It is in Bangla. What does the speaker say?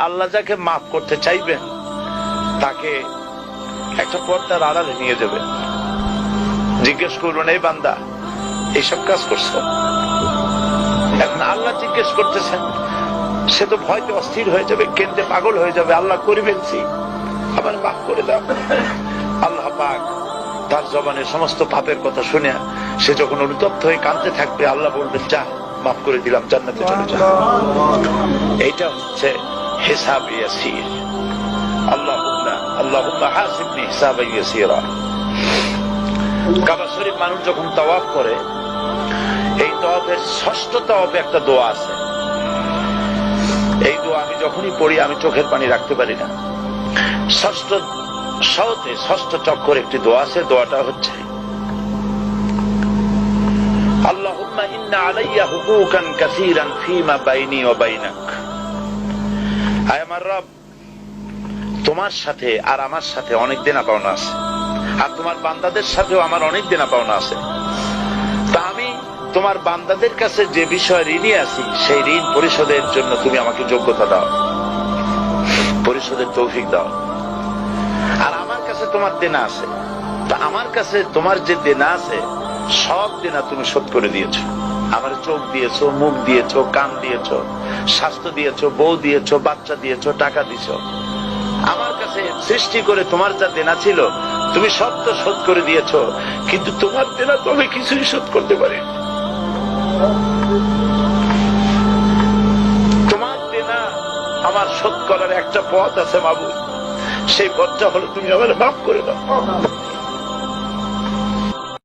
আল্লাহ যাকে মাফ করতে চাইবেন তাকে একটা পর্দার আড়ালে নিয়ে যাবেন, জিজ্ঞেস করবেন, এই বান্দা এইসব কাজ করছো? এখন আল্লাহ জিজ্ঞেস করতেছেন, সে তো ভয়তে অস্থির হয়ে যাবে, কেন্দ্রে পাগল হয়ে যাবে, আল্লাহ করে ফেলছি, আবার মাফ করে দাও। আল্লাহ পাক তার জবানের সমস্ত পাপের কথা শুনে সে যখন অনুতপ্ত হয়ে কাঁদতে থাকবে, আল্লাহ বলবেন, যা মাফ করে দিলাম, জান্নাতে চলে যা। এইটা হচ্ছে হিসাব ইয়াসির। আল্লাহুম্মা হাসিবনি হিসাবান ইয়াসিরা। কাবা শরীফ মানুষ যখন তাওয়াফ করে, এই তাওয়াফের ষষ্ঠ তাওয়াফে একটা দোয়া আছে। এই দোয়া আমি যখনই পড়ি আমি চোখের পানি রাখতে পারি না। ষষ্ঠ চক্কর একটি দোয়া আছে, দোয়াটা হচ্ছে, আল্লাহুম্মা ইন্না আলাইয়া হুকুকান কাসীরান ফীমা বাইনি ওয়া বাইনাক। আয় আমার রব, তোমার সাথে আর আমার সাথে অনেক দেনা পাওনা আছে, আর তোমার বান্দাদের সাথেও আমার অনেক দেনা পাওনা আছে। তা আমি তোমার বান্দাদের কাছে যে বিষয় ঋণী আছি, সেই ঋণ পরিশোধের জন্য তুমি আমাকে যোগ্যতা দাও, পরিশোধের তৌফিক দাও। আর আমার কাছে তোমার দেনা আছে, তা আমার কাছে তোমার যে দেনা আছে সব দেনা তুমি শোধ করে দিয়েছো। আমার চোখ দিয়েছো, মুখ দিয়েছো, কান দিয়েছো, স্বাস্থ্য দিয়েছো, বউ দিয়েছো, বাচ্চা দিয়েছো, টাকা দিয়েছো। আমার কাছে সৃষ্টি করে তোমার যা দেনা ছিল তুমি সব তো শোধ করে দিয়েছো, কিন্তু তোমার দেনা তো আমি কিছুই শোধ করতে পারি। তোমার দেনা আমার শোধ করার একটা পথ আছে মাবুদ, সেই পথটা হলো তুমি আমার মাফ করে দাও।